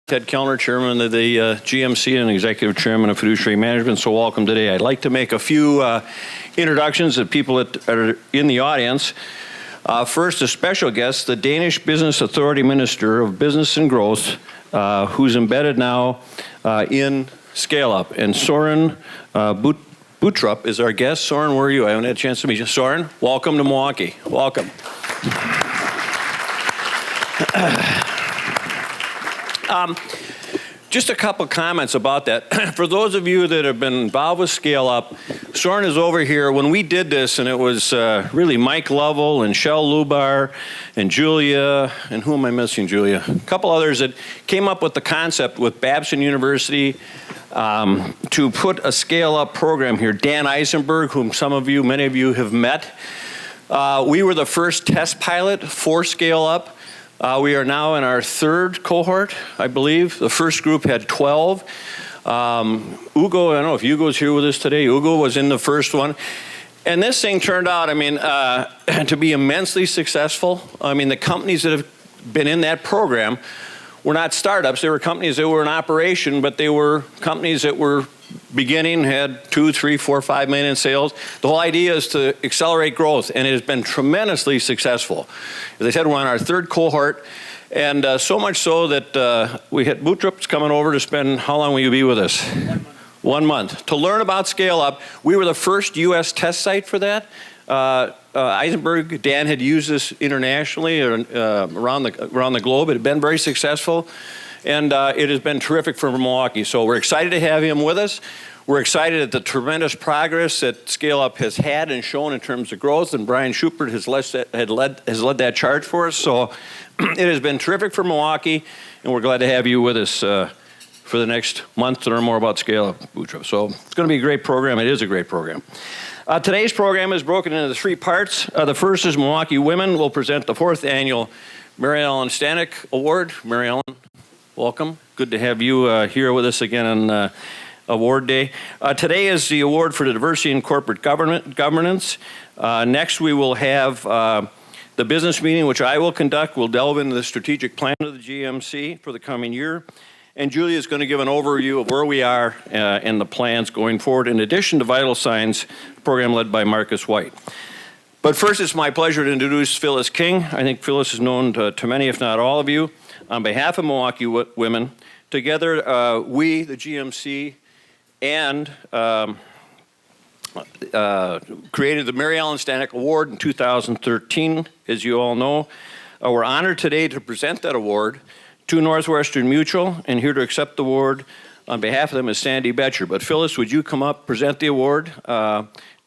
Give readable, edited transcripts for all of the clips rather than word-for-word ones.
Ted Kellner, Chairman of the GMC and Executive Chairman of Fiduciary Management, so welcome today. I'd like to make a few introductions of people that are in the audience. First, a special guest, the Danish Business Authority Minister of Business and Growth, who's embedded now in Scale Up. And Soren Boutrup is our guest. Soren, where are you? I haven't had a chance to meet you. Soren, welcome to Milwaukee. Welcome. Just a couple comments about that. For those of you that have been involved with Scale Up, Soren is over here. When we did this, and it was really Mike Lovell and Shell Lubar and Julia, and who am I missing, Julia? A couple others that came up with the concept with Babson University to put a Scale Up program here. Dan Eisenberg, whom many of you have met. We were the first test pilot for Scale Up. We are now in our third cohort, I believe. The first group had 12. Ugo, I don't know if Ugo's here with us today. Ugo was in the first one. And this thing turned out, to be immensely successful. The companies that have been in that program were not startups. They were companies that were in operation, but they were companies that were beginning, had 2, 3, 4, 5 million in sales. The whole idea is to accelerate growth, and it has been tremendously successful. As I said, we're on our third cohort, and so much so that we had Boutrup's coming over to spend, how long will you be with us? 1 month. To learn about Scale Up. We were the first U.S. test site for that. Eisenberg, Dan had used this internationally around the globe. It had been very successful. And it has been terrific for Milwaukee. So we're excited to have him with us. We're excited at the tremendous progress that Scale Up has had and shown in terms of growth. And Brian Schubert has led that charge for us. So it has been terrific for Milwaukee. And we're glad to have you with us for the next month to learn more about Scale Up, Boutrup. So it's going to be a great program. It is a great program. Today's program is broken into 3 parts. The first is Milwaukee Women will present the 4th annual Mary Ellen Stanek Award. Mary Ellen, welcome. Good to have you here with us again on Award Day. Today is the award for the diversity in corporate governance. Next, we will have the business meeting, which I will conduct. We'll delve into the strategic plan of the GMC for the coming year. And Julia is going to give an overview of where we are and the plans going forward, in addition to Vital Signs, a program led by Marcus White. But first, it's my pleasure to introduce Phyllis King. I think Phyllis is known to many, if not all of you. On behalf of Milwaukee Women, together we, the GMC, and created the Mary Ellen Stanek Award in 2013, as you all know. We're honored today to present that award to Northwestern Mutual, and here to accept the award on behalf of them is Sandy Betcher. But Phyllis, would you come up, present the award?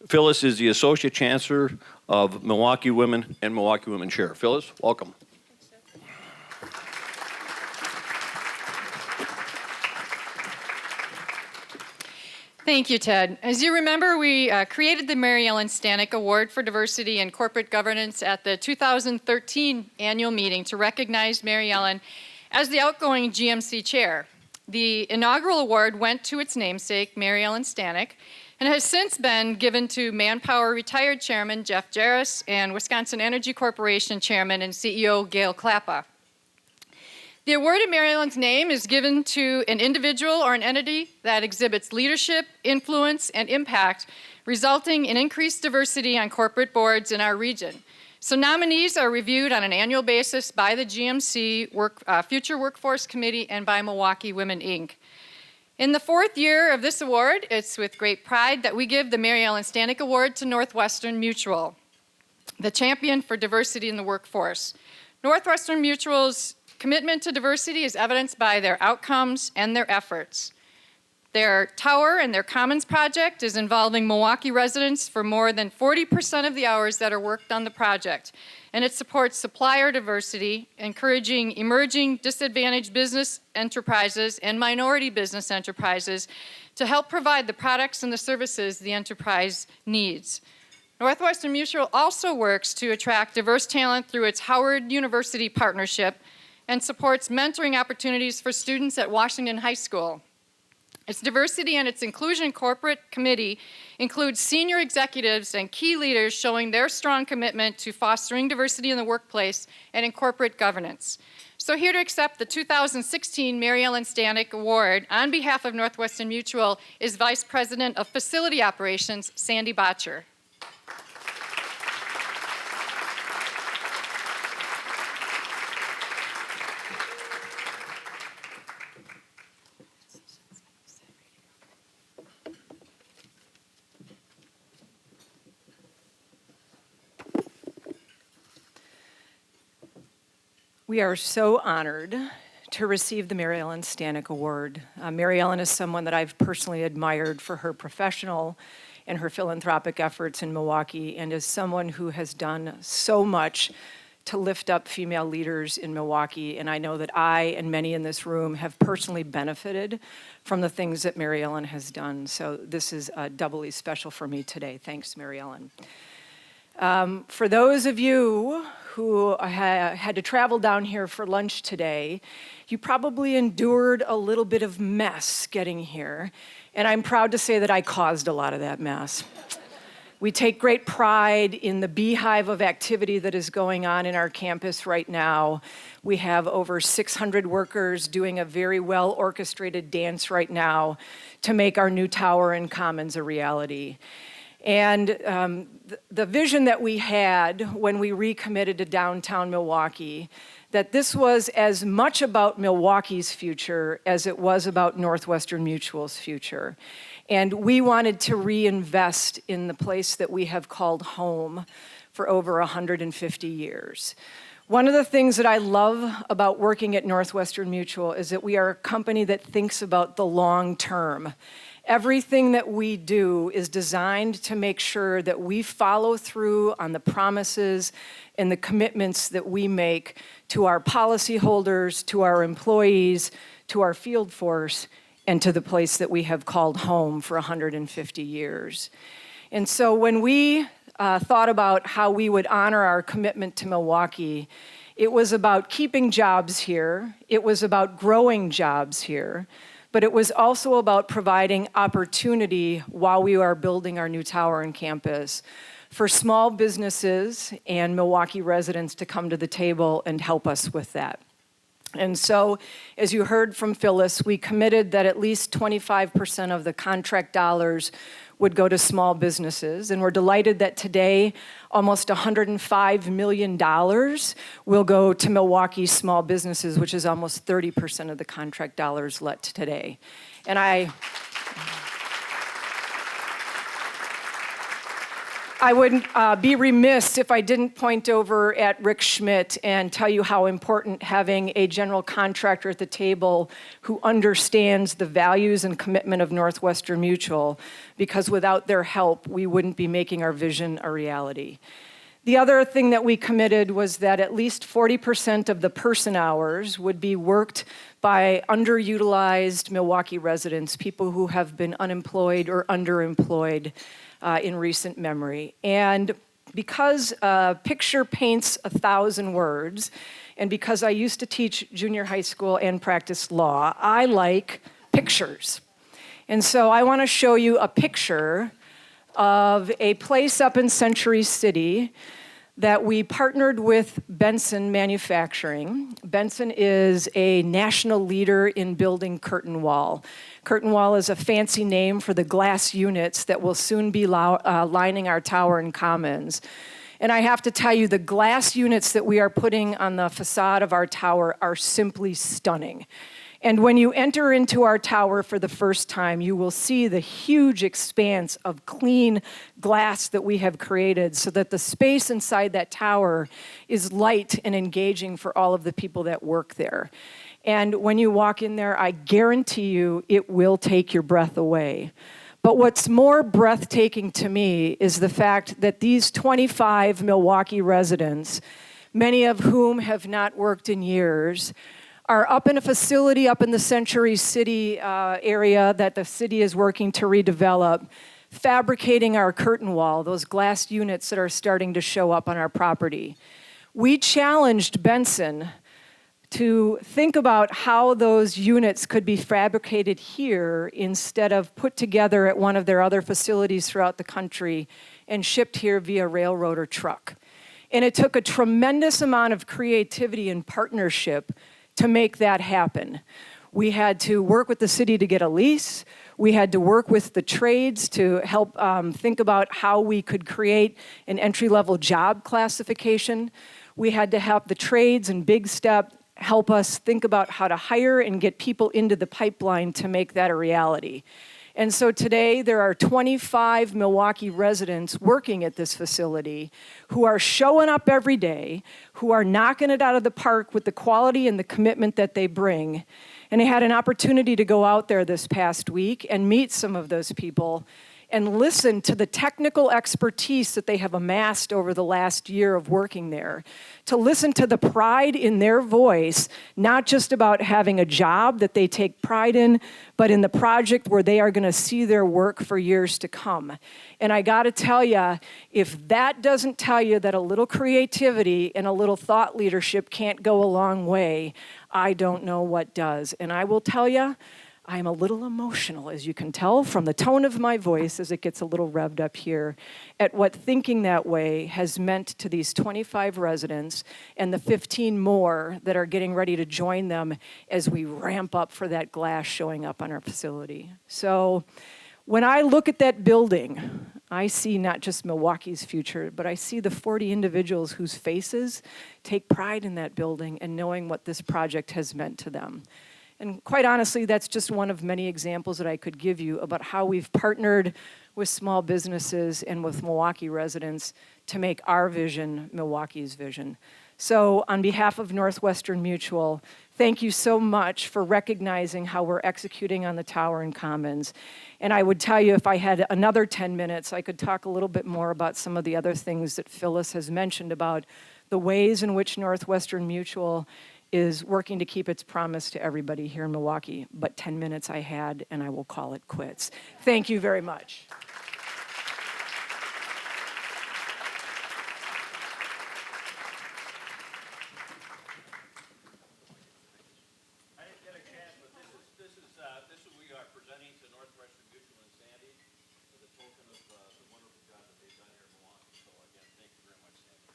Phyllis is the Associate Chancellor of Milwaukee Women and Milwaukee Women Chair. Phyllis, welcome. Thank you, Ted. As you remember, we created the Mary Ellen Stanek Award for Diversity in Corporate Governance at the 2013 annual meeting to recognize Mary Ellen as the outgoing GMC chair. The inaugural award went to its namesake, Mary Ellen Stanek, and has since been given to Manpower retired chairman Jeff Jarris and Wisconsin Energy Corporation chairman and CEO Gail Klappa. The award in Mary Ellen's name is given to an individual or an entity that exhibits leadership, influence, and impact, resulting in increased diversity on corporate boards in our region. So nominees are reviewed on an annual basis by the GMC Future Workforce Committee and by Milwaukee Women, Inc. In the 4th year of this award, it's with great pride that we give the Mary Ellen Stanek Award to Northwestern Mutual, the champion for diversity in the workforce. Northwestern Mutual's commitment to diversity is evidenced by their outcomes and their efforts. Their Tower and their Commons project is involving Milwaukee residents for more than 40% of the hours that are worked on the project. And it supports supplier diversity, encouraging emerging disadvantaged business enterprises and minority business enterprises to help provide the products and the services the enterprise needs. Northwestern Mutual also works to attract diverse talent through its Howard University partnership and supports mentoring opportunities for students at Washington High School. Its Diversity and its Inclusion Corporate Committee includes senior executives and key leaders showing their strong commitment to fostering diversity in the workplace and in corporate governance. So here to accept the 2016 Mary Ellen Stanek Award on behalf of Northwestern Mutual is Vice President of Facility Operations, Sandy Botcher. We are so honored to receive the Mary Ellen Stanek Award. Mary Ellen is someone that I've personally admired for her professional and her philanthropic efforts in Milwaukee, and is someone who has done so much to lift up female leaders in Milwaukee. And I know that I and many in this room have personally benefited from the things that Mary Ellen has done. So this is doubly special for me today. Thanks, Mary Ellen. For those of you who had to travel down here for lunch today, you probably endured a little bit of mess getting here, and I'm proud to say that I caused a lot of that mess. We take great pride in the beehive of activity that is going on in our campus right now. We have over 600 workers doing a very well-orchestrated dance right now to make our new tower and commons a reality. And the vision that we had when we recommitted to downtown Milwaukee, that this was as much about Milwaukee's future as it was about Northwestern Mutual's future. And we wanted to reinvest in the place that we have called home for over 150 years. One of the things that I love about working at Northwestern Mutual is that we are a company that thinks about the long term. Everything that we do is designed to make sure that we follow through on the promises and the commitments that we make to our policyholders, to our employees, to our field force, and to the place that we have called home for 150 years. And so when we thought about how we would honor our commitment to Milwaukee, it was about keeping jobs here, it was about growing jobs here, but it was also about providing opportunity while we are building our new tower and campus for small businesses and Milwaukee residents to come to the table and help us with that. And so, as you heard from Phyllis, we committed that at least 25% of the contract dollars would go to small businesses, and we're delighted that today almost $105 million will go to Milwaukee small businesses, which is almost 30% of the contract dollars let today. And I would be remiss if I didn't point over at Rick Schmidt and tell you how important having a general contractor at the table who understands the values and commitment of Northwestern Mutual, because without their help, we wouldn't be making our vision a reality. The other thing that we committed was that at least 40% of the person hours would be worked by underutilized Milwaukee residents, people who have been unemployed or underemployed in recent memory. And because a picture paints 1,000 words, and because I used to teach junior high school and practice law, I like pictures. And so I want to show you a picture of a place up in Century City that we partnered with Benson Manufacturing. Benson is a national leader in building curtain wall. Curtain wall is a fancy name for the glass units that will soon be lining our tower and commons. And I have to tell you, the glass units that we are putting on the facade of our tower are simply stunning. And when you enter into our tower for the first time, you will see the huge expanse of clean glass that we have created so that the space inside that tower is light and engaging for all of the people that work there. And when you walk in there, I guarantee you it will take your breath away. But what's more breathtaking to me is the fact that these 25 Milwaukee residents, many of whom have not worked in years, are up in a facility up in the Century City area that the city is working to redevelop, fabricating our curtain wall, those glass units that are starting to show up on our property. We challenged Benson to think about how those units could be fabricated here instead of put together at one of their other facilities throughout the country and shipped here via railroad or truck. And it took a tremendous amount of creativity and partnership to make that happen. We had to work with the city to get a lease. We had to work with the trades to help think about how we could create an entry-level job classification. We had to have the trades and Big Step help us think about how to hire and get people into the pipeline to make that a reality. And so today there are 25 Milwaukee residents working at this facility who are showing up every day, who are knocking it out of the park with the quality and the commitment that they bring. And I had an opportunity to go out there this past week and meet some of those people and listen to the technical expertise that they have amassed over the last year of working there, to listen to the pride in their voice, not just about having a job that they take pride in, but in the project where they are going to see their work for years to come. And I got to tell you, if that doesn't tell you that a little creativity and a little thought leadership can't go a long way, I don't know what does. And I will tell you, I am a little emotional, as you can tell from the tone of my voice as it gets a little revved up here, at what thinking that way has meant to these 25 residents and the 15 more that are getting ready to join them as we ramp up for that glass showing up on our facility. So when I look at that building, I see not just Milwaukee's future, but I see the 40 individuals whose faces take pride in that building and knowing what this project has meant to them. And quite honestly, that's just one of many examples that I could give you about how we've partnered with small businesses and with Milwaukee residents to make our vision Milwaukee's vision. So on behalf of Northwestern Mutual, thank you so much for recognizing how we're executing on the Tower and Commons. And I would tell you, if I had another 10 minutes, I could talk a little bit more about some of the other things that Phyllis has mentioned about the ways in which Northwestern Mutual is working to keep its promise to everybody here in Milwaukee. But 10 minutes I had, and I will call it quits. Thank you very much. I didn't get a chance, but this is we are presenting to Northwestern Mutual and Sandy for the token of the wonderful job that they've done here in Milwaukee. So again, thank you very much, Sandy.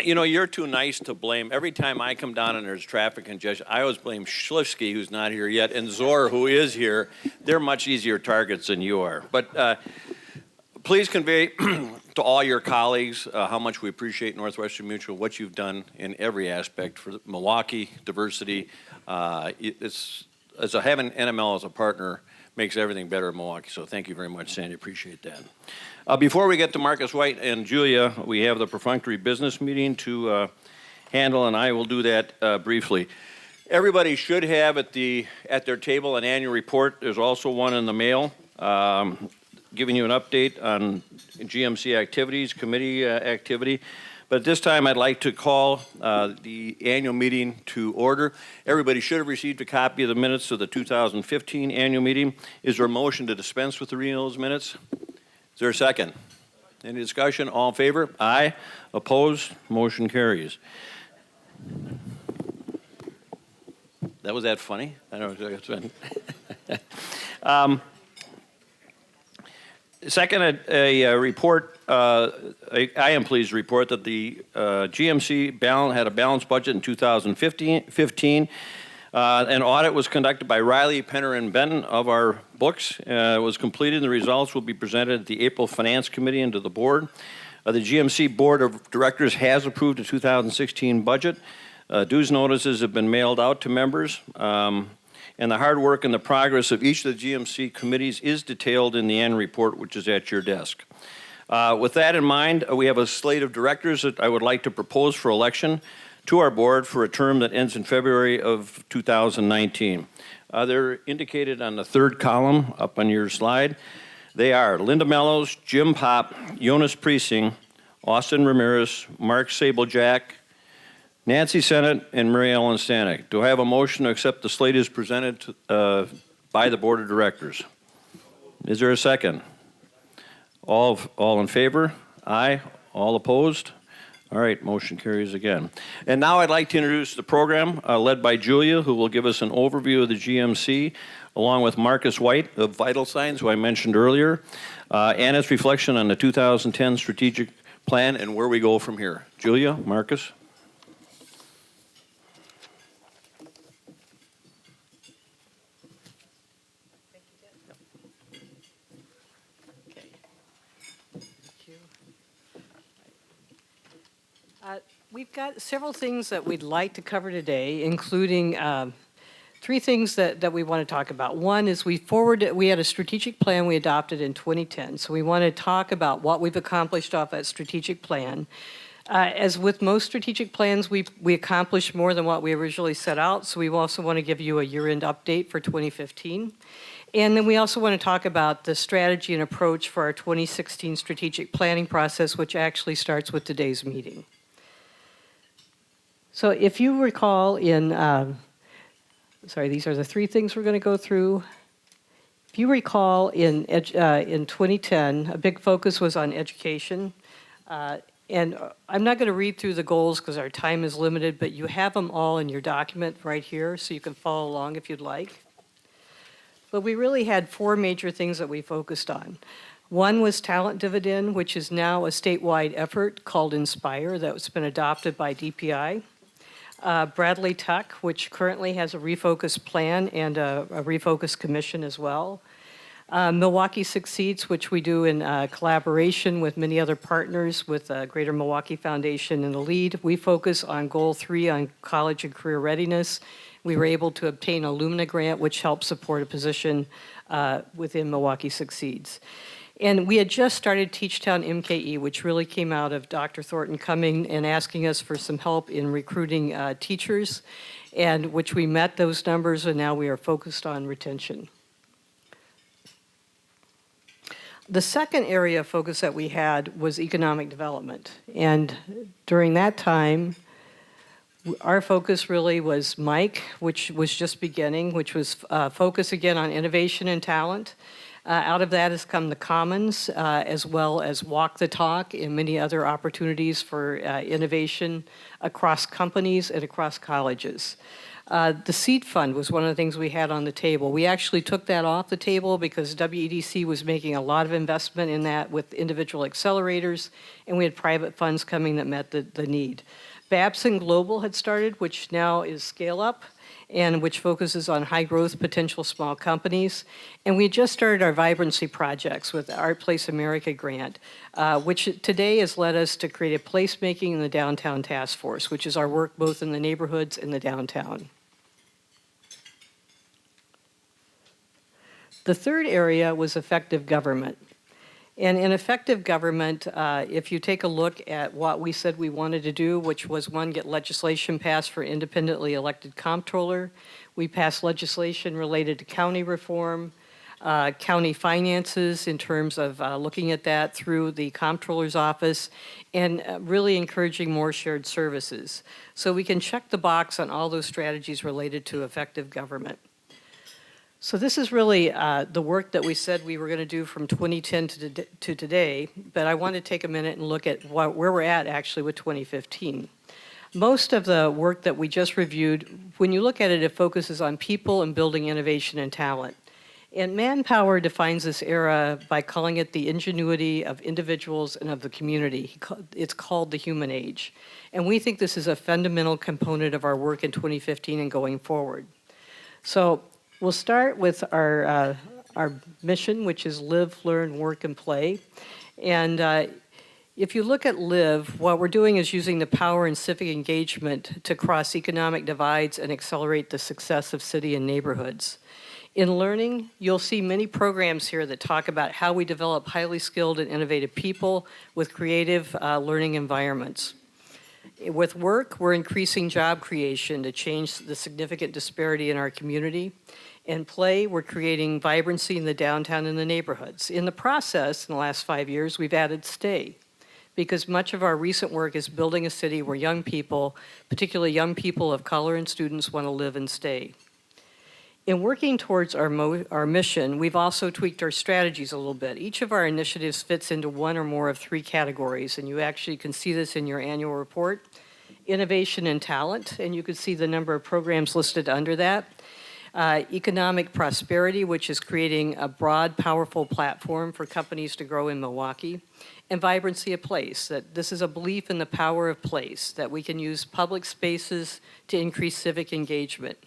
You know, you're too nice to blame. Every time I come down and there's traffic congestion, I always blame Schlifsky, who's not here yet, and Zor, who is here. They're much easier targets than you are. But please convey to all your colleagues how much we appreciate Northwestern Mutual, what you've done in every aspect for Milwaukee diversity. Having NML as a partner makes everything better in Milwaukee. So thank you very much, Sandy. Appreciate that. Before we get to Marcus White and Julia, we have the perfunctory business meeting to handle, and I will do that briefly. Everybody should have at their table an annual report. There's also one in the mail giving you an update on GMC activities, committee activity. But at this time, I'd like to call the annual meeting to order. Everybody should have received a copy of the minutes of the 2015 annual meeting. Is there a motion to dispense with the reading of those minutes? Is there a second? Any discussion? All in favor? Aye. Opposed? Motion carries. Was that funny? I don't know. Second, a report. I am pleased to report that the GMC had a balanced budget in 2015. An audit was conducted by Riley, Penner, and Benton of our books. It was completed, and the results will be presented at the April Finance Committee and to the board. The GMC Board of Directors has approved the 2016 budget. Dues notices have been mailed out to members, and the hard work and the progress of each of the GMC committees is detailed in the annual report, which is at your desk. With that in mind, we have a slate of directors that I would like to propose for election to our board for a term that ends in February of 2019. They're indicated on the third column up on your slide. They are Linda Mellows, Jim Pop, Jonas Priesing, Austin Ramirez, Mark Sablejack, Nancy Sennett, and Mary Ellen Stanek. Do I have a motion to accept the slate as presented by the board of directors? Is there a second? All in favor? Aye. All opposed? All right, motion carries again. And now I'd like to introduce the program led by Julia, who will give us an overview of the GMC, along with Marcus White of Vital Signs, who I mentioned earlier, and its reflection on the 2010 strategic plan and where we go from here. Julia, Marcus? We've got several things that we'd like to cover today, including three things that we want to talk about. One is we had a strategic plan we adopted in 2010, so we want to talk about what we've accomplished off that strategic plan. As with most strategic plans, we accomplished more than what we originally set out, so we also want to give you a year-end update for 2015. And then we also want to talk about the strategy and approach for our 2016 strategic planning process, which actually starts with today's meeting. So if you recall these are the three things we're going to go through. If you recall in 2010, a big focus was on education. And I'm not going to read through the goals because our time is limited, but you have them all in your document right here, so you can follow along if you'd like. But we really had four major things that we focused on. One was talent dividend, which is now a statewide effort called Inspire that's been adopted by DPI. Bradley Tuck, which currently has a refocus plan and a refocus commission as well. Milwaukee Succeeds, which we do in collaboration with many other partners with Greater Milwaukee Foundation in the lead. We focus on Goal 3 on college and career readiness. We were able to obtain a Lumina grant, which helps support a position within Milwaukee Succeeds. And we had just started Teachtown MKE, which really came out of Dr. Thornton coming and asking us for some help in recruiting teachers, and which we met those numbers, and now we are focused on retention. The second area of focus that we had was economic development. And during that time, our focus really was Mike, which was just beginning, which was focus again on innovation and talent. Out of that has come the Commons, as well as Walk the Talk and many other opportunities for innovation across companies and across colleges. The seed fund was one of the things we had on the table. We actually took that off the table because WEDC was making a lot of investment in that with individual accelerators, and we had private funds coming that met the need. Babson Global had started, which now is Scale Up, and which focuses on high growth potential small companies. And we just started our vibrancy projects with the Art Place America grant, which today has led us to create a placemaking in the Downtown Task Force, which is our work both in the neighborhoods and the downtown. The third area was effective government. And in effective government, if you take a look at what we said we wanted to do, which was one, get legislation passed for independently elected comptroller. We passed legislation related to county reform, county finances in terms of looking at that through the comptroller's office, and really encouraging more shared services. So we can check the box on all those strategies related to effective government. So this is really the work that we said we were going to do from 2010 to today, but I want to take a minute and look at where we're at actually with 2015. Most of the work that we just reviewed, when you look at it, it focuses on people and building innovation and talent. And Manpower defines this era by calling it the ingenuity of individuals and of the community. It's called the human age. And we think this is a fundamental component of our work in 2015 and going forward. So we'll start with our mission, which is live, learn, work, and play. And if you look at live, what we're doing is using the power and civic engagement to cross economic divides and accelerate the success of city and neighborhoods. In learning, you'll see many programs here that talk about how we develop highly skilled and innovative people with creative learning environments. With work, we're increasing job creation to change the significant disparity in our community. In play, we're creating vibrancy in the downtown and the neighborhoods. In the process, in the last 5 years, we've added stay, because much of our recent work is building a city where young people, particularly young people of color and students, want to live and stay. In working towards our mission, we've also tweaked our strategies a little bit. Each of our initiatives fits into one or more of three categories, and you actually can see this in your annual report. Innovation and talent, and you can see the number of programs listed under that. Economic prosperity, which is creating a broad, powerful platform for companies to grow in Milwaukee. And vibrancy of place, that this is a belief in the power of place, that we can use public spaces to increase civic engagement.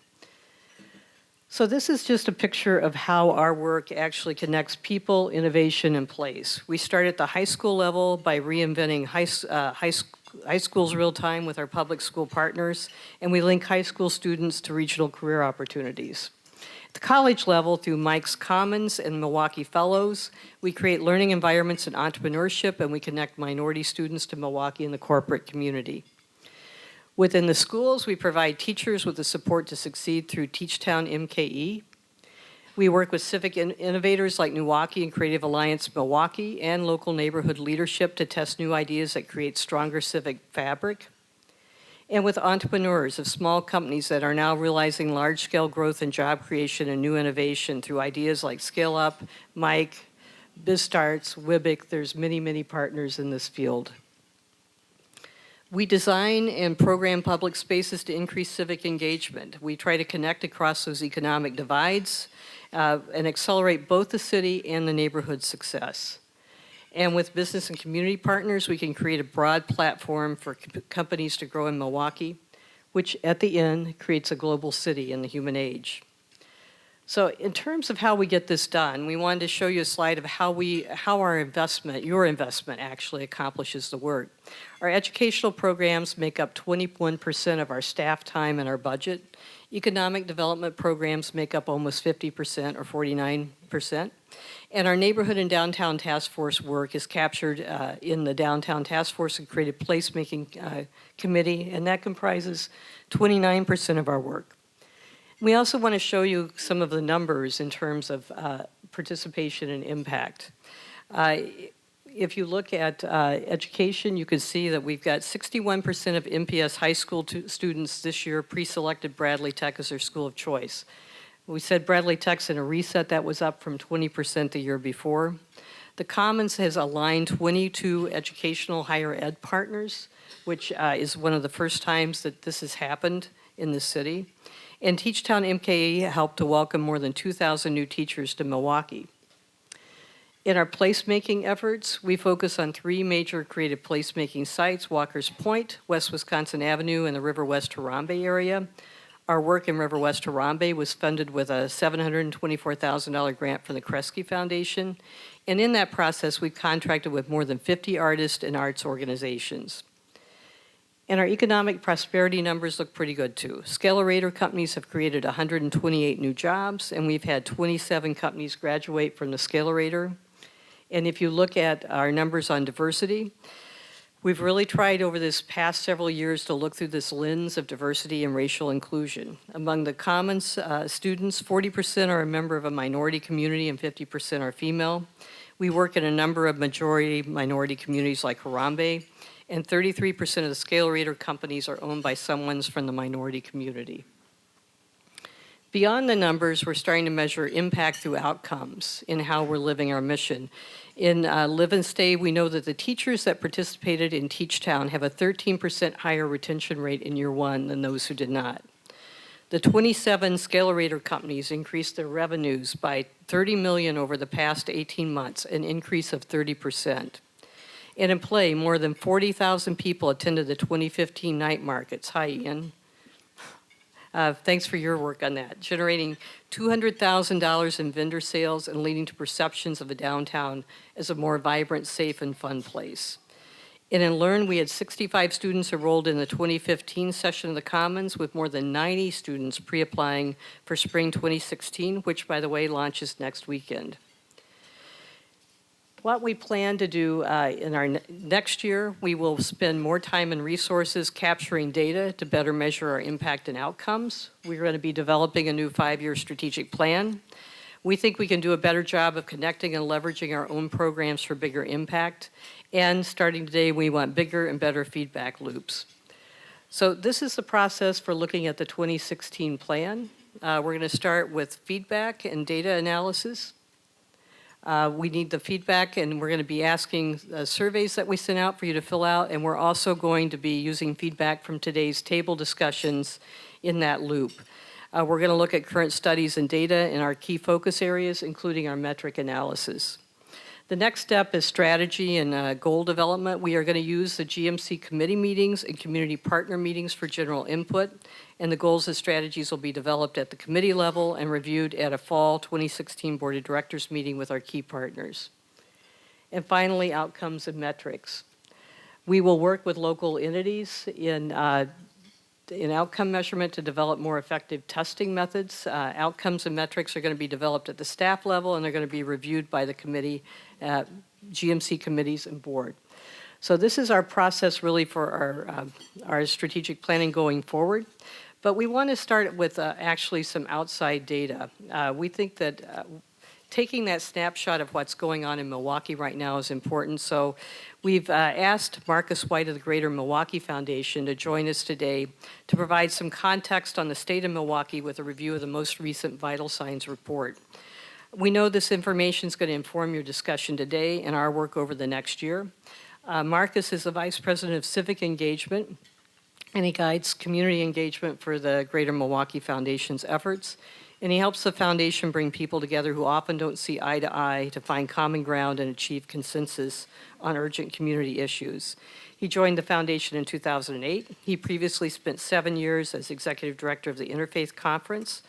So this is just a picture of how our work actually connects people, innovation, and place. We start at the high school level by reinventing high schools real time with our public school partners, and we link high school students to regional career opportunities. At the college level, through Mike's Commons and Milwaukee Fellows, we create learning environments and entrepreneurship, and we connect minority students to Milwaukee and the corporate community. Within the schools, we provide teachers with the support to succeed through Teachtown MKE. We work with civic innovators like Milwaukee and Creative Alliance Milwaukee and local neighborhood leadership to test new ideas that create stronger civic fabric. And with entrepreneurs of small companies that are now realizing large-scale growth and job creation and new innovation through ideas like Scale Up, Mike, BizStarts, Wibic. There's many, many partners in this field. We design and program public spaces to increase civic engagement. We try to connect across those economic divides and accelerate both the city and the neighborhood success. And with business and community partners, we can create a broad platform for companies to grow in Milwaukee, which at the end creates a global city in the human age. So in terms of how we get this done, we wanted to show you a slide of how our investment, your investment, actually accomplishes the work. Our educational programs make up 21% of our staff time and our budget. Economic development programs make up almost 50% or 49%. And our neighborhood and downtown task force work is captured in the downtown task force and creative placemaking committee, and that comprises 29% of our work. We also want to show you some of the numbers in terms of participation and impact. If you look at education, you can see that we've got 61% of MPS high school students this year pre-selected Bradley Tech as their school of choice. We said Bradley Tech's in a reset. That was up from 20% the year before. The Commons has aligned 22 educational higher ed partners, which is one of the first times that this has happened in the city. And Teachtown MKE helped to welcome more than 2,000 new teachers to Milwaukee. In our placemaking efforts, we focus on three major creative placemaking sites: Walker's Point, West Wisconsin Avenue, and the River West Harambe area. Our work in River West Harambe was funded with a $724,000 grant from the Kresge Foundation. And in that process, we've contracted with more than 50 artists and arts organizations. And our economic prosperity numbers look pretty good too. Scalerator companies have created 128 new jobs, and we've had 27 companies graduate from the Scalerator. And if you look at our numbers on diversity, we've really tried over this past several years to look through this lens of diversity and racial inclusion. Among the Commons students, 40% are a member of a minority community and 50% are female. We work in a number of majority minority communities like Harambe, and 33% of the Scalerator companies are owned by someone from the minority community. Beyond the numbers, we're starting to measure impact through outcomes in how we're living our mission. In Live and Stay, we know that the teachers that participated in Teachtown have a 13% higher retention rate in year one than those who did not. The 27 Scalerator companies increased their revenues by $30 million over the past 18 months, an increase of 30%. And in Play, more than 40,000 people attended the 2015 night markets. Hi, Ian. Thanks for your work on that, generating $200,000 in vendor sales and leading to perceptions of the downtown as a more vibrant, safe, and fun place. And in Learn, we had 65 students enrolled in the 2015 session of the Commons, with more than 90 students pre-applying for spring 2016, which, by the way, launches next weekend. What we plan to do in our next year, we will spend more time and resources capturing data to better measure our impact and outcomes. We're going to be developing a new 5-year strategic plan. We think we can do a better job of connecting and leveraging our own programs for bigger impact. And starting today, we want bigger and better feedback loops. So this is the process for looking at the 2016 plan. We're going to start with feedback and data analysis. We need the feedback, and we're going to be asking surveys that we sent out for you to fill out, and we're also going to be using feedback from today's table discussions in that loop. We're going to look at current studies and data in our key focus areas, including our metric analysis. The next step is strategy and goal development. We are going to use the GMC committee meetings and community partner meetings for general input, and the goals and strategies will be developed at the committee level and reviewed at a fall 2016 Board of Directors meeting with our key partners. And finally, outcomes and metrics. We will work with local entities in outcome measurement to develop more effective testing methods. Outcomes and metrics are going to be developed at the staff level, and they're going to be reviewed by the committee, GMC committees and board. So this is our process really for our strategic planning going forward. But we want to start with actually some outside data. We think that taking that snapshot of what's going on in Milwaukee right now is important. So we've asked Marcus White of the Greater Milwaukee Foundation to join us today to provide some context on the state of Milwaukee with a review of the most recent vital signs report. We know this information is going to inform your discussion today and our work over the next year. Marcus is the Vice President of Civic Engagement, and he guides community engagement for the Greater Milwaukee Foundation's efforts. And he helps the foundation bring people together who often don't see eye to eye to find common ground and achieve consensus on urgent community issues. He joined the foundation in 2008. He previously spent 7 years as executive director of the Interfaith Conference,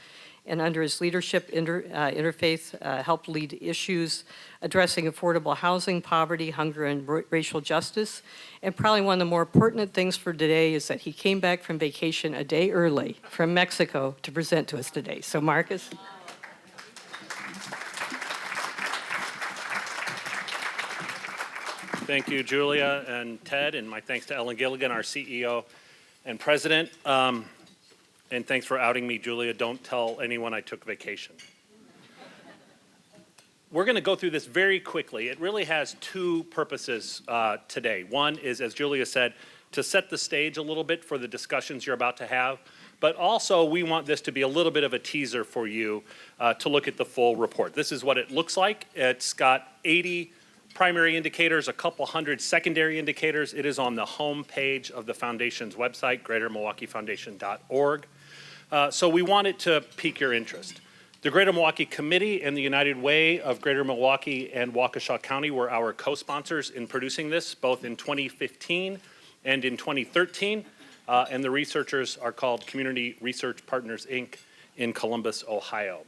and under his leadership, Interfaith helped lead issues addressing affordable housing, poverty, hunger, and racial justice. And probably one of the more pertinent things for today is that he came back from vacation a day early from Mexico to present to us today. So Marcus. Thank you, Julia and Ted, and my thanks to Ellen Gilligan, our CEO and president. And thanks for outing me, Julia. Don't tell anyone I took vacation. We're going to go through this very quickly. It really has two purposes today. One is, as Julia said, to set the stage a little bit for the discussions you're about to have. But also, we want this to be a little bit of a teaser for you to look at the full report. This is what it looks like. It's got 80 primary indicators, a couple hundred secondary indicators. It is on the home page of the foundation's website, greatermilwaukeefoundation.org. So we want it to pique your interest. The Greater Milwaukee Committee and the United Way of Greater Milwaukee and Waukesha County were our co-sponsors in producing this, both in 2015 and in 2013. And the researchers are called Community Research Partners, Inc. in Columbus, Ohio.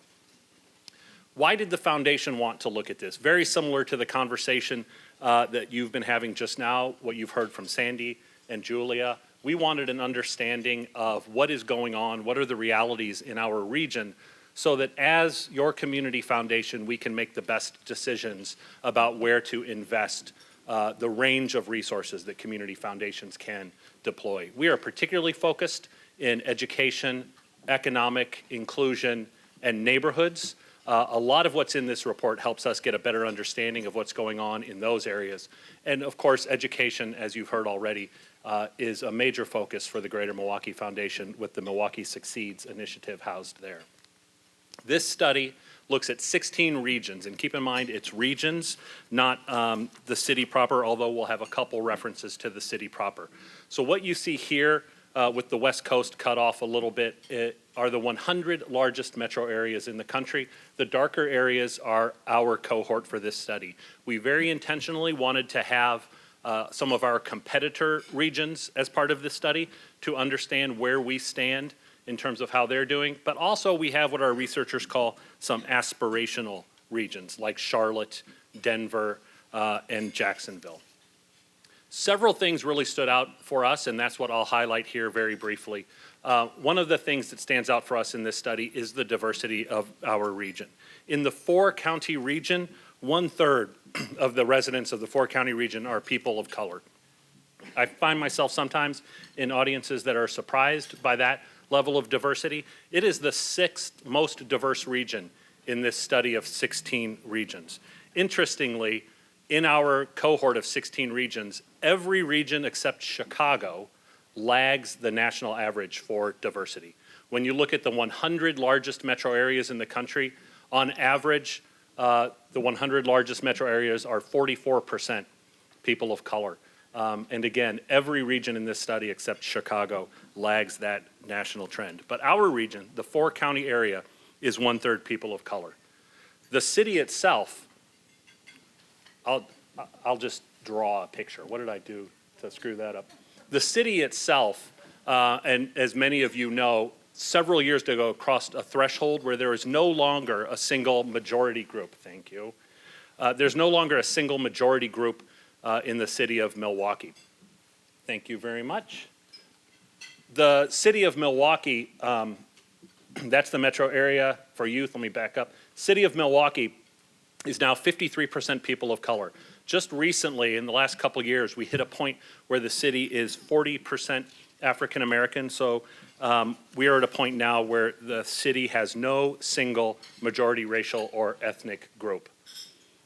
Why did the foundation want to look at this? Very similar to the conversation that you've been having just now, what you've heard from Sandy and Julia. We wanted an understanding of what is going on, what are the realities in our region, so that as your community foundation, we can make the best decisions about where to invest the range of resources that community foundations can deploy. We are particularly focused in education, economic inclusion, and neighborhoods. A lot of what's in this report helps us get a better understanding of what's going on in those areas. And of course, education, as you've heard already, is a major focus for the Greater Milwaukee Foundation with the Milwaukee Succeeds initiative housed there. This study looks at 16 regions, and keep in mind it's regions, not the city proper, although we'll have a couple references to the city proper. So what you see here with the West Coast cut off a little bit are the 100 largest metro areas in the country. The darker areas are our cohort for this study. We very intentionally wanted to have some of our competitor regions as part of this study to understand where we stand in terms of how they're doing. But also we have what our researchers call some aspirational regions like Charlotte, Denver, and Jacksonville. Several things really stood out for us, and that's what I'll highlight here very briefly. One of the things that stands out for us in this study is the diversity of our region. In the 4-county region, 1/3 of the residents of the 4-county region are people of color. I find myself sometimes in audiences that are surprised by that level of diversity. It is the 6th most diverse region in this study of 16 regions. Interestingly, in our cohort of 16 regions, every region except Chicago lags the national average for diversity. When you look at the 100 largest metro areas in the country, on average, the 100 largest metro areas are 44% people of color. And again, every region in this study except Chicago lags that national trend. But our region, the 4-county area, is 1/3 people of color. The city itself, I'll just draw a picture. What did I do to screw that up? The city itself, and as many of you know, several years ago crossed a threshold where there is no longer a single majority group. Thank you. There's no longer a single majority group in the city of Milwaukee. Thank you very much. The city of Milwaukee, that's the metro area for youth. Let me back up. City of Milwaukee is now 53% people of color. Just recently, in the last couple of years, we hit a point where the city is 40% African American. So we are at a point now where the city has no single majority racial or ethnic group.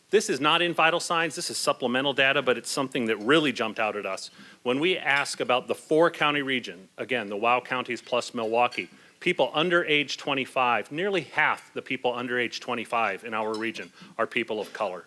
This is not in vital signs, this is supplemental data, but it's something that really jumped out at us. When we ask about the 4-county region, again, the WOW counties plus Milwaukee, people under age 25, nearly half the people under age 25 in our region are people of color.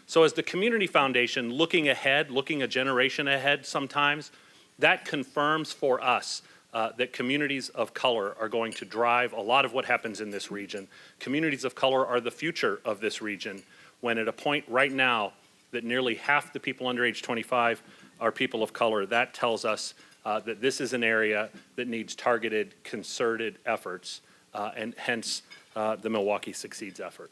So as the Community Foundation, looking ahead, looking a generation ahead sometimes, that confirms for us that communities of color are going to drive a lot of what happens in this region. Communities of color are the future of this region, when at a point right now that nearly half the people under age 25 are people of color. That tells us that this is an area that needs targeted, concerted efforts, and hence the Milwaukee Succeeds effort.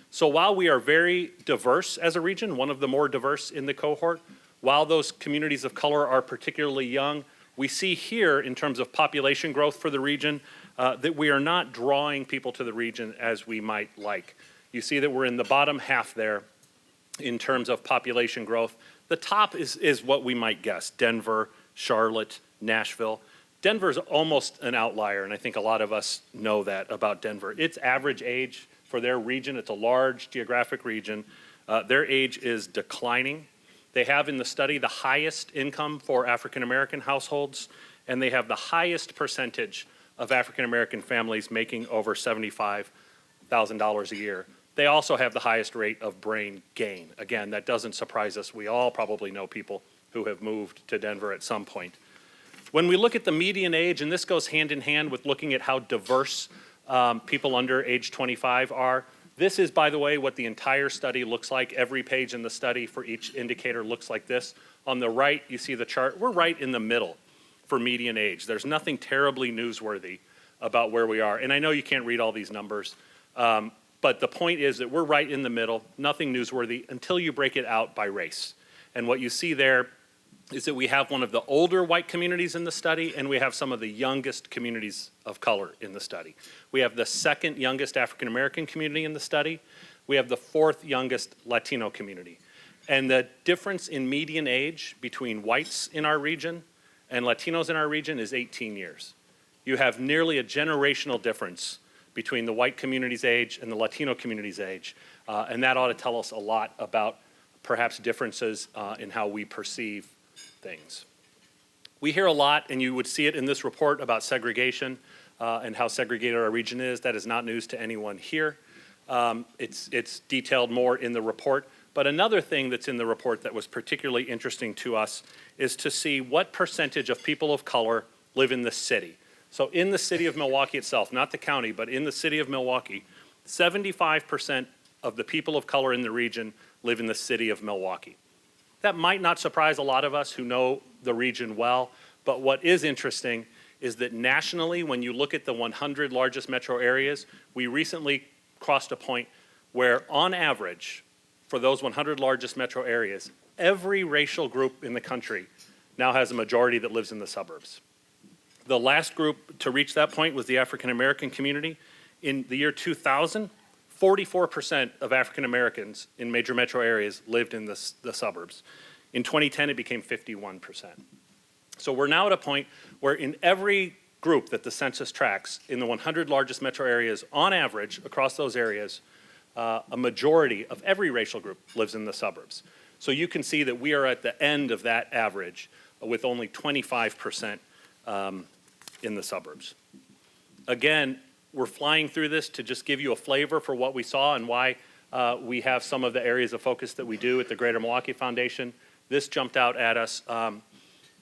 So while we are very diverse as a region, one of the more diverse in the cohort, while those communities of color are particularly young, we see here in terms of population growth for the region that we are not drawing people to the region as we might like. You see that we're in the bottom half there in terms of population growth. The top is what we might guess: Denver, Charlotte, Nashville. Denver's almost an outlier, and I think a lot of us know that about Denver. Its average age for their region, it's a large geographic region, their age is declining. They have in the study the highest income for African American households, and they have the highest percentage of African American families making over $75,000 a year. They also have the highest rate of brain gain. Again, that doesn't surprise us. We all probably know people who have moved to Denver at some point. When we look at the median age, and this goes hand in hand with looking at how diverse people under age 25 are, this is, by the way, what the entire study looks like. Every page in the study for each indicator looks like this. On the right, you see the chart. We're right in the middle for median age. There's nothing terribly newsworthy about where we are. And I know you can't read all these numbers, but the point is that we're right in the middle, nothing newsworthy, until you break it out by race. And what you see there is that we have one of the older white communities in the study, and we have some of the youngest communities of color in the study. We have the second youngest African American community in the study. We have the 4th youngest Latino community. And the difference in median age between whites in our region and Latinos in our region is 18 years. You have nearly a generational difference between the white community's age and the Latino community's age. And that ought to tell us a lot about perhaps differences in how we perceive things. We hear a lot, and you would see it in this report, about segregation and how segregated our region is. That is not news to anyone here. It's detailed more in the report. But another thing that's in the report that was particularly interesting to us is to see what percentage of people of color live in the city. So in the city of Milwaukee itself, not the county, but in the city of Milwaukee, 75% of the people of color in the region live in the city of Milwaukee. That might not surprise a lot of us who know the region well, but what is interesting is that nationally, when you look at the 100 largest metro areas, we recently crossed a point where, on average, for those 100 largest metro areas, every racial group in the country now has a majority that lives in the suburbs. The last group to reach that point was the African American community. In the year 2000, 44% of African Americans in major metro areas lived in the suburbs. In 2010, it became 51%. So we're now at a point where in every group that the census tracks, in the 100 largest metro areas, on average, across those areas, a majority of every racial group lives in the suburbs. So you can see that we are at the end of that average with only 25% in the suburbs. Again, we're flying through this to just give you a flavor for what we saw and why we have some of the areas of focus that we do at the Greater Milwaukee Foundation. This jumped out at us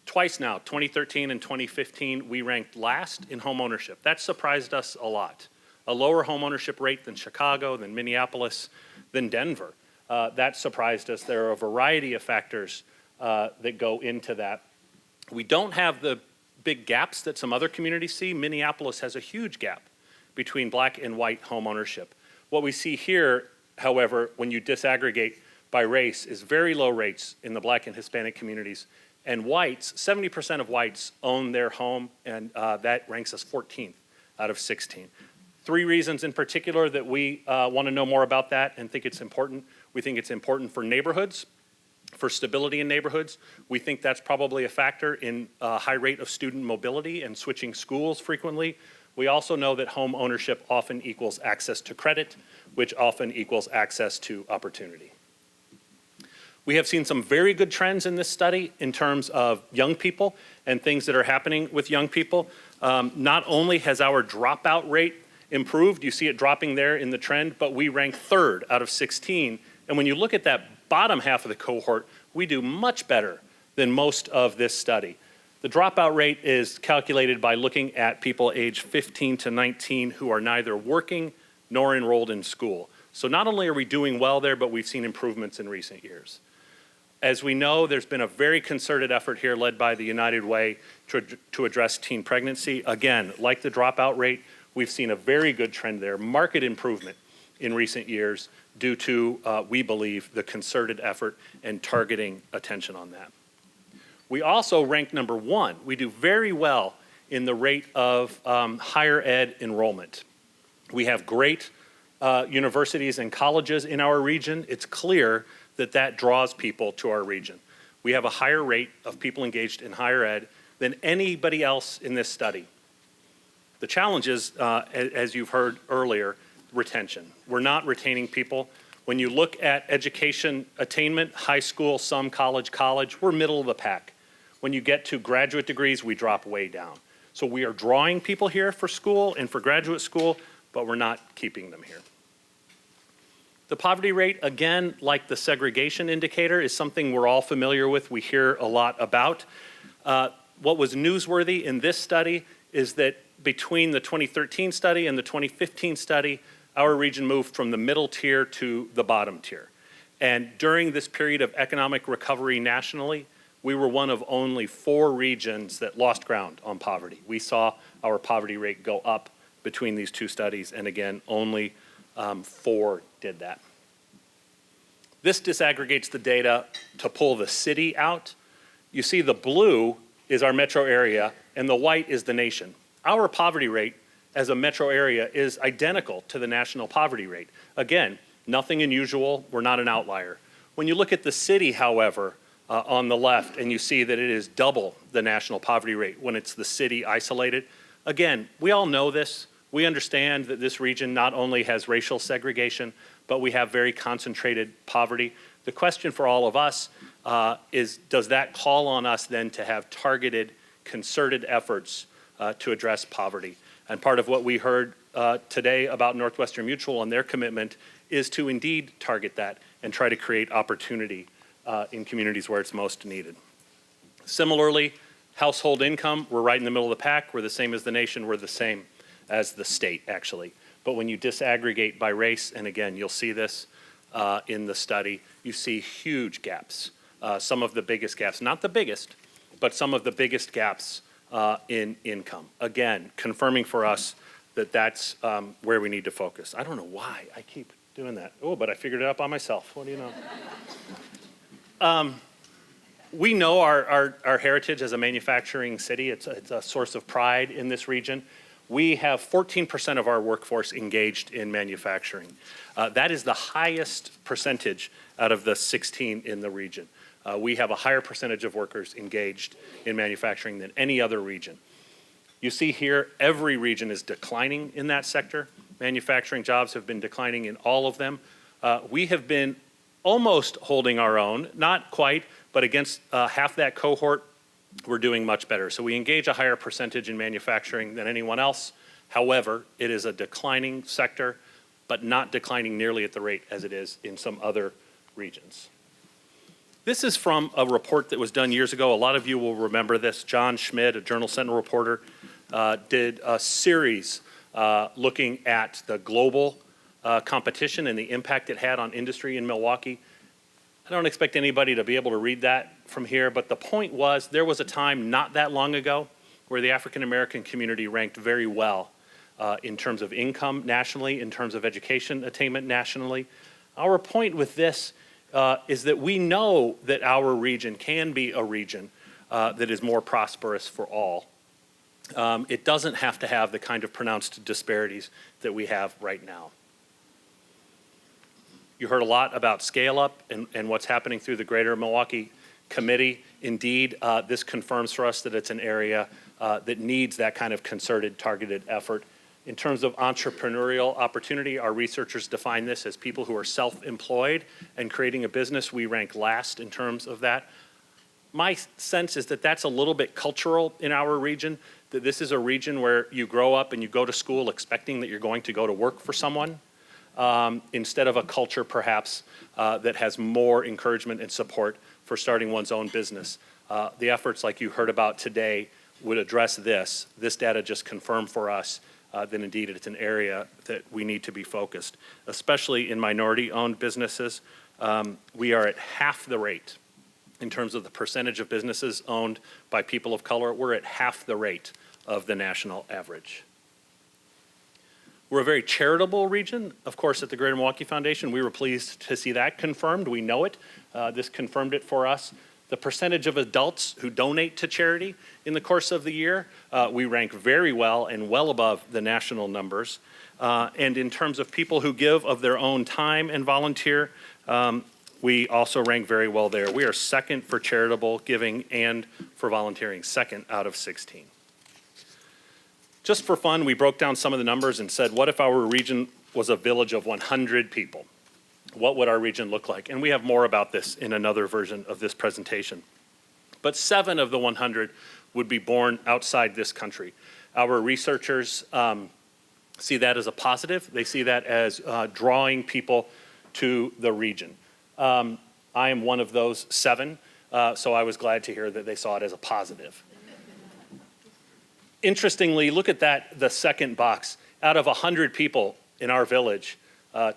twice now, 2013 and 2015, we ranked last in home ownership. That surprised us a lot. A lower home ownership rate than Chicago, than Minneapolis, than Denver. That surprised us. There are a variety of factors that go into that. We don't have the big gaps that some other communities see. Minneapolis has a huge gap between black and white home ownership. What we see here, however, when you disaggregate by race, is very low rates in the black and Hispanic communities. And whites, 70% of whites own their home, and that ranks us 14th out of 16. 3 reasons in particular that we want to know more about that and think it's important. We think it's important for neighborhoods, for stability in neighborhoods. We think that's probably a factor in a high rate of student mobility and switching schools frequently. We also know that home ownership often equals access to credit, which often equals access to opportunity. We have seen some very good trends in this study in terms of young people and things that are happening with young people. Not only has our dropout rate improved, you see it dropping there in the trend, but we rank 3rd out of 16. And when you look at that bottom half of the cohort, we do much better than most of this study. The dropout rate is calculated by looking at people aged 15 to 19 who are neither working nor enrolled in school. So not only are we doing well there, but we've seen improvements in recent years. As we know, there's been a very concerted effort here led by the United Way to address teen pregnancy. Again, like the dropout rate, we've seen a very good trend there, marked improvement in recent years due to, we believe, the concerted effort and targeting attention on that. We also rank number 1. We do very well in the rate of higher ed enrollment. We have great universities and colleges in our region. It's clear that that draws people to our region. We have a higher rate of people engaged in higher ed than anybody else in this study. The challenge is, as you've heard earlier, retention. We're not retaining people. When you look at education attainment, high school, some college, we're middle of the pack. When you get to graduate degrees, we drop way down. So we are drawing people here for school and for graduate school, but we're not keeping them here. The poverty rate, again, like the segregation indicator, is something we're all familiar with, we hear a lot about. What was newsworthy in this study is that between the 2013 study and the 2015 study, our region moved from the middle tier to the bottom tier. And during this period of economic recovery nationally, we were one of only 4 regions that lost ground on poverty. We saw our poverty rate go up between these 2 studies, and again, only 4 did that. This disaggregates the data to pull the city out. You see the blue is our metro area, and the white is the nation. Our poverty rate as a metro area is identical to the national poverty rate. Again, nothing unusual, we're not an outlier. When you look at the city, however, on the left, and you see that it is double the national poverty rate when it's the city isolated. Again, we all know this. We understand that this region not only has racial segregation, but we have very concentrated poverty. The question for all of us is, does that call on us then to have targeted, concerted efforts to address poverty? And part of what we heard today about Northwestern Mutual and their commitment is to indeed target that and try to create opportunity in communities where it's most needed. Similarly, household income, we're right in the middle of the pack. We're the same as the nation. We're the same as the state, actually. But when you disaggregate by race, and again, you'll see this in the study, you see huge gaps. Some of the biggest gaps, not the biggest, but some of the biggest gaps in income. Again, confirming for us that that's where we need to focus. I don't know why I keep doing that. Oh, but I figured it out by myself. What do you know? We know our heritage as a manufacturing city. It's a source of pride in this region. We have 14% of our workforce engaged in manufacturing. That is the highest percentage out of the 16 in the region. We have a higher percentage of workers engaged in manufacturing than any other region. You see here, every region is declining in that sector. Manufacturing jobs have been declining in all of them. We have been almost holding our own, not quite, but against half that cohort, we're doing much better. So we engage a higher percentage in manufacturing than anyone else. However, it is a declining sector, but not declining nearly at the rate as it is in some other regions. This is from a report that was done years ago. A lot of you will remember this. John Schmidt, a Journal Sentinel reporter, did a series looking at the global competition and the impact it had on industry in Milwaukee. I don't expect anybody to be able to read that from here, but the point was there was a time not that long ago where the African American community ranked very well in terms of income nationally, in terms of education attainment nationally. Our point with this is that we know that our region can be a region that is more prosperous for all. It doesn't have to have the kind of pronounced disparities that we have right now. You heard a lot about scale up and what's happening through the Greater Milwaukee Committee. Indeed, this confirms for us that it's an area that needs that kind of concerted, targeted effort. In terms of entrepreneurial opportunity, our researchers define this as people who are self-employed and creating a business. We rank last in terms of that. My sense is that that's a little bit cultural in our region, that this is a region where you grow up and you go to school expecting that you're going to go to work for someone, instead of a culture perhaps that has more encouragement and support for starting one's own business. The efforts like you heard about today would address this. This data just confirmed for us that indeed it's an area that we need to be focused, especially in minority-owned businesses. We are at half the rate in terms of the percentage of businesses owned by people of color. We're at half the rate of the national average. We're a very charitable region. Of course, at the Greater Milwaukee Foundation, we were pleased to see that confirmed. We know it. This confirmed it for us. The percentage of adults who donate to charity in the course of the year, we rank very well and well above the national numbers. And in terms of people who give of their own time and volunteer, we also rank very well there. We are second for charitable giving and for volunteering, second out of 16. Just for fun, we broke down some of the numbers and said, what if our region was a village of 100 people? What would our region look like? And we have more about this in another version of this presentation. But 7 of the 100 would be born outside this country. Our researchers see that as a positive. They see that as drawing people to the region. I am one of those 7, so I was glad to hear that they saw it as a positive. Interestingly, look at that, the second box. Out of 100 people in our village,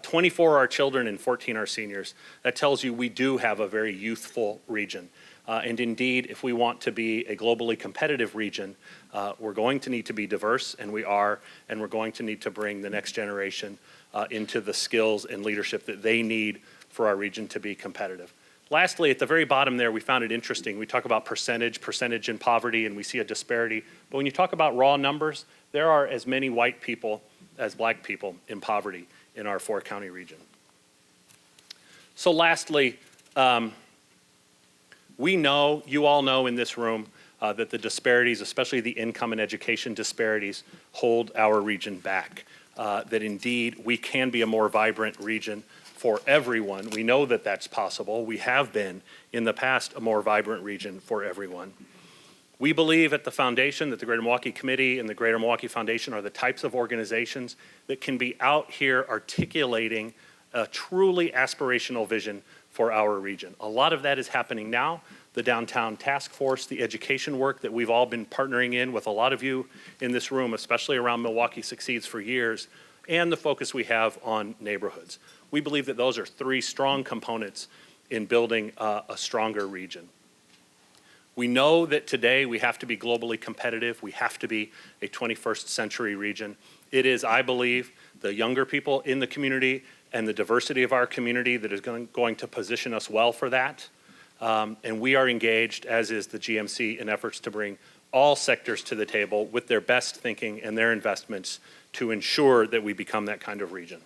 24 are children and 14 are seniors. That tells you we do have a very youthful region. And indeed, if we want to be a globally competitive region, we're going to need to be diverse, and we are, and we're going to need to bring the next generation into the skills and leadership that they need for our region to be competitive. Lastly, at the very bottom there, we found it interesting. We talk about percentage in poverty, and we see a disparity. But when you talk about raw numbers, there are as many white people as black people in poverty in our 4-county region. So lastly, we know, you all know in this room, that the disparities, especially the income and education disparities, hold our region back. That indeed, we can be a more vibrant region for everyone. We know that that's possible. We have been, in the past, a more vibrant region for everyone. We believe at the foundation that the Greater Milwaukee Committee and the Greater Milwaukee Foundation are the types of organizations that can be out here articulating a truly aspirational vision for our region. A lot of that is happening now. The Downtown Task Force, the education work that we've all been partnering in with a lot of you in this room, especially around Milwaukee Succeeds for years, and the focus we have on neighborhoods. We believe that those are 3 strong components in building a stronger region. We know that today we have to be globally competitive. We have to be a 21st century region. It is, I believe, the younger people in the community and the diversity of our community that is going to position us well for that. And we are engaged, as is the GMC, in efforts to bring all sectors to the table with their best thinking and their investments to ensure that we become that kind of region.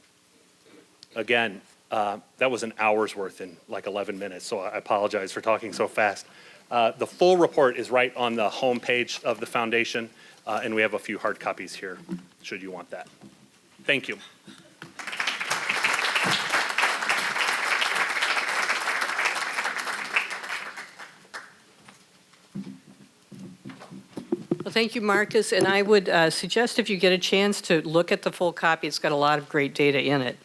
Again, that was an hour's worth in like 11 minutes, so I apologize for talking so fast. The full report is right on the home page of the foundation, and we have a few hard copies here, should you want that. Thank you. Well, thank you, Marcus, and I would suggest if you get a chance to look at the full copy, it's got a lot of great data in it.